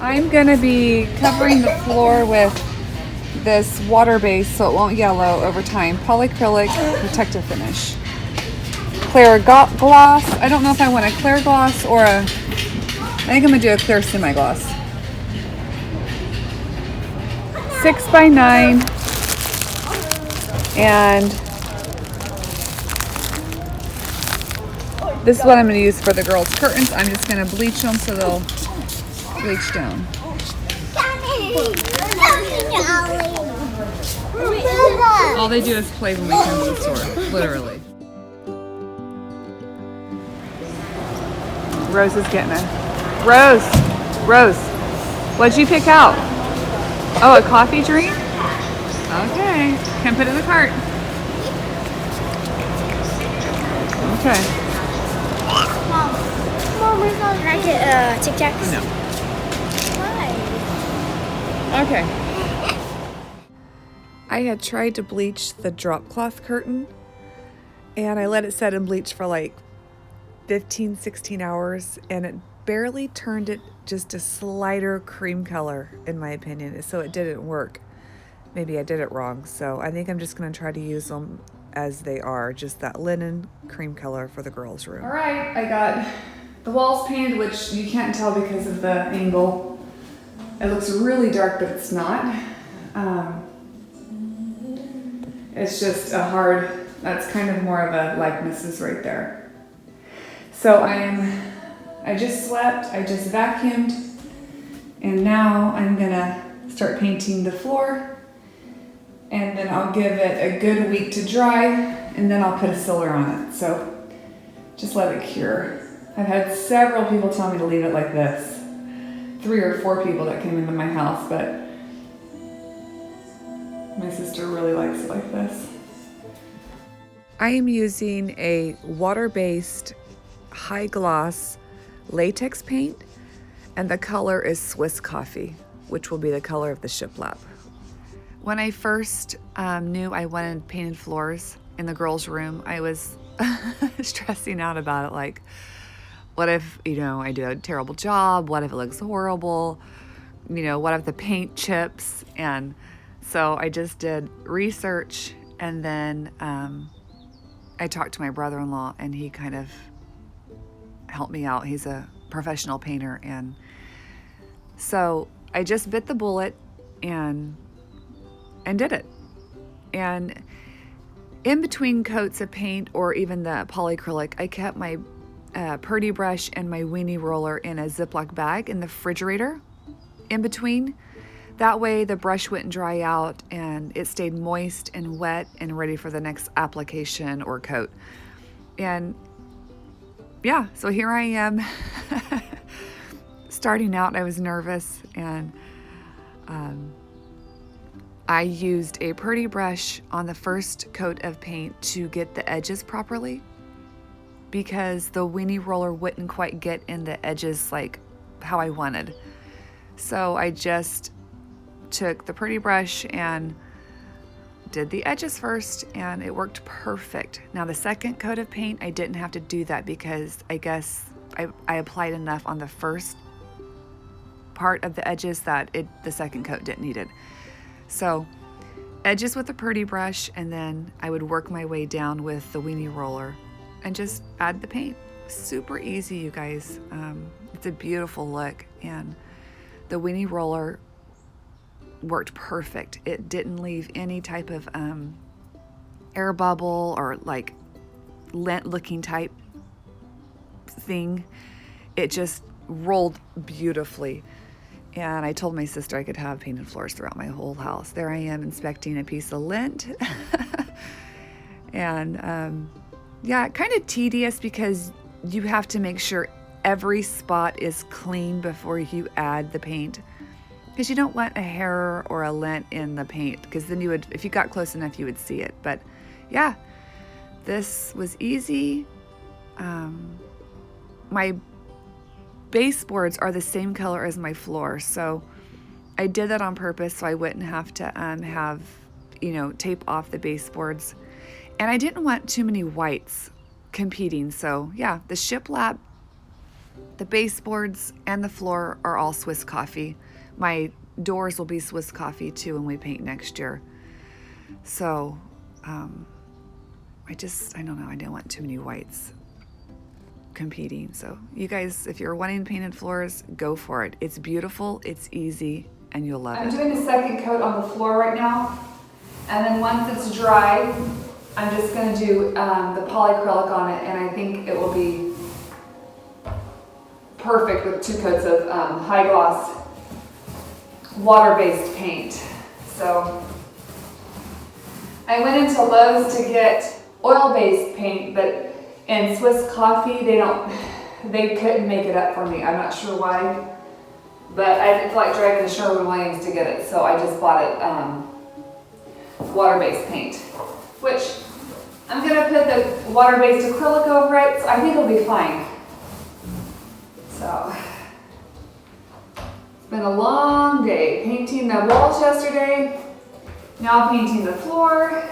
I'm gonna be covering the floor with this water base so it won't yellow over time. Polyacrylic protective finish. Clear gloss. I don't know if I want a clear gloss or I think I'm gonna do a clear semi-gloss. 6x9, and this is what I'm gonna use for the girls' curtains. I'm just gonna bleach them so they'll bleach down. All they do is play when we come to the store, literally. Rose is getting it. Rose, what'd you pick out? Oh, a coffee drink? Okay, can put it in the cart. Okay. Mom, can I get Tic Tacs? No. Why? Okay. I had tried to bleach the drop cloth curtain and I let it set in bleach for like 15, 16 hours and it barely turned it just a slighter cream color in my opinion, so it didn't work. Maybe I did it wrong, so I think I'm just going to try to use them as they are, just that linen cream color for the girls' room. All right, I got the walls painted, which you can't tell because of the angle. It looks really dark, but it's not. It's just a hard, that's kind of more of a likenesses right there. So I just swept, I just vacuumed, and now I'm gonna start painting the floor, and then I'll give it a good week to dry, and then I'll put a sealer on it. So just let it cure. I've had several people tell me to leave it like this. 3 or 4 people that came into my house, but my sister really likes it like this. I am using a water-based high gloss latex paint, and the color is Swiss Coffee, which will be the color of the shiplap. When I first knew I wanted painted floors in the girls' room, I was stressing out about it, like, what if, I do a terrible job? What if it looks horrible? What if the paint chips? And so I just did research, and then I talked to my brother-in-law, and he kind of helped me out. He's a professional painter, and so I just bit the bullet and did it. And in between coats of paint or even the polyacrylic, I kept my purdy brush and my weenie roller in a Ziploc bag in the refrigerator in between. That way the brush wouldn't dry out and it stayed moist and wet and ready for the next application or coat. And yeah, so here I am. Starting out, I was nervous, and I used a purdy brush on the first coat of paint to get the edges properly, because the weenie roller wouldn't quite get in the edges like how I wanted. So I just took the purdy brush and did the edges first, and it worked perfect. Now the second coat of paint, I didn't have to do that because I guess I applied enough on the first part of the edges that the second coat didn't need it. So edges with the purdy brush, and then I would work my way down with the weenie roller and just add the paint. Super easy, you guys. It's a beautiful look, and the weenie roller worked perfect. It didn't leave any type of air bubble or like lint looking type thing. It just rolled beautifully. And I told my sister I could have painted floors throughout my whole house. There I am inspecting a piece of lint. And yeah, kind of tedious because you have to make sure every spot is clean before you add the paint, because you don't want a hair or a lint in the paint, because then you would, if you got close enough, you would see it. But yeah, this was easy. My baseboards are the same color as my floor, so I did that on purpose so I wouldn't have to have, tape off the baseboards. And I didn't want too many whites competing, so yeah, the shiplap The baseboards and the floor are all Swiss coffee. My doors will be Swiss coffee too when we paint next year. So, I don't know, I don't want too many whites competing. So you guys, if you're wanting painted floors, go for it. It's beautiful, it's easy, and you'll love it. I'm doing a second coat on the floor right now. And then once it's dry, I'm just gonna do the polyacrylic on it, and I think it will be perfect with 2 coats of high gloss water-based paint. So I went into Lowe's to get oil-based paint, but in Swiss coffee, they couldn't make it up for me. I'm not sure why, but I didn't feel like driving to Sherwin-Williams to get it, so I just bought it water-based paint, which I'm gonna put the water-based acrylic over it, so I think it'll be fine. So, it's been a long day. Painting the walls yesterday, now painting the floor.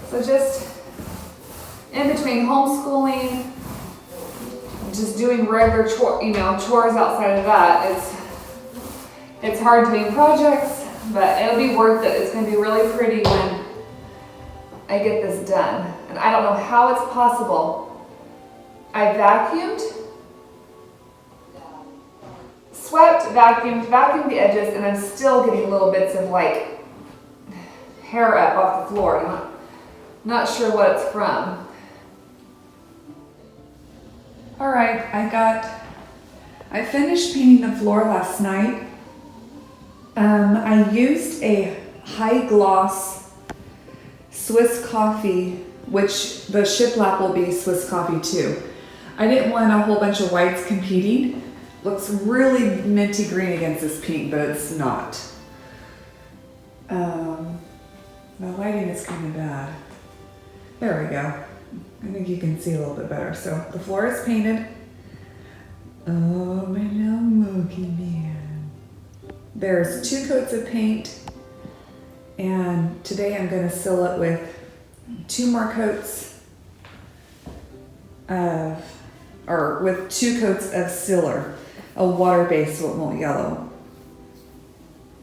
So just in between homeschooling, just doing regular chores outside of that, it's hard doing projects, but it'll be worth it. It's gonna be really pretty when I get this done. And I don't know how it's possible. I vacuumed, swept, vacuumed the edges, and I'm still getting little bits of like hair up off the floor. I'm not sure what it's from. All right, I finished painting the floor last night. I used a high gloss Swiss coffee, which the shiplap will be Swiss coffee too. I didn't want a whole bunch of whites competing. Looks really minty green against this pink, but it's not. The lighting is kind of bad. There we go. I think you can see a little bit better. So the floor is painted. Oh, my little monkey man. There's 2 coats of paint, and today I'm going to seal it with 2 more coats with 2 coats of sealer, a water-based so it won't yellow.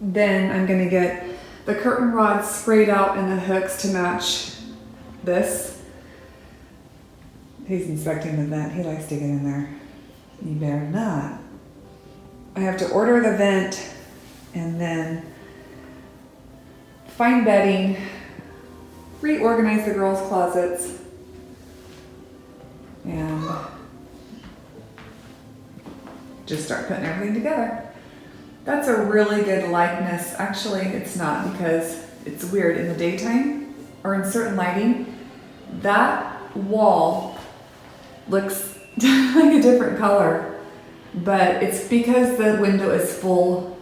Then I'm going to get the curtain rods sprayed out and the hooks to match this. He's inspecting the vent. He likes to get in there. You better not. I have to order the vent and then find bedding, reorganize the girls' closets, and just start putting everything together. That's a really good likeness. Actually, it's not, because it's weird in the daytime or in certain lighting. That wall looks like a different color, but it's because the window is full.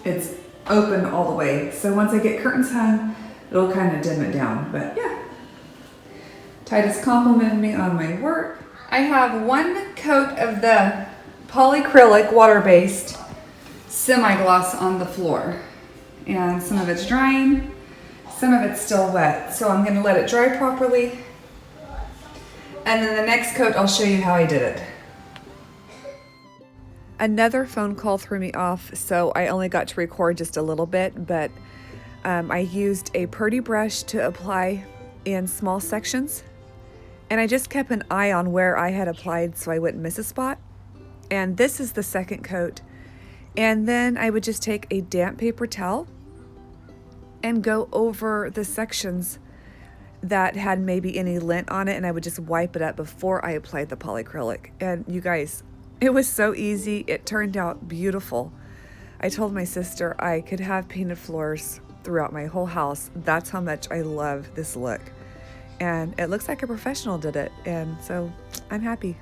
It's open all the way. So once I get curtains hung, it'll kind of dim it down, but yeah. Titus complimented me on my work. I have 1 coat of the polyacrylic water-based semi-gloss on the floor, and some of it's drying, some of it's still wet. So I'm gonna let it dry properly, and then the next coat I'll show you how I did it. Another phone call threw me off, so I only got to record just a little bit, but I used a purdy brush to apply in small sections, and I just kept an eye on where I had applied so I wouldn't miss a spot. And this is the second coat. And then I would just take a damp paper towel and go over the sections that had maybe any lint on it, and I would just wipe it up before I applied the polyacrylic. And you guys, it was so easy. It turned out beautiful. I told my sister I could have painted floors throughout my whole house. That's how much I love this look. And it looks like a professional did it, and so I'm happy.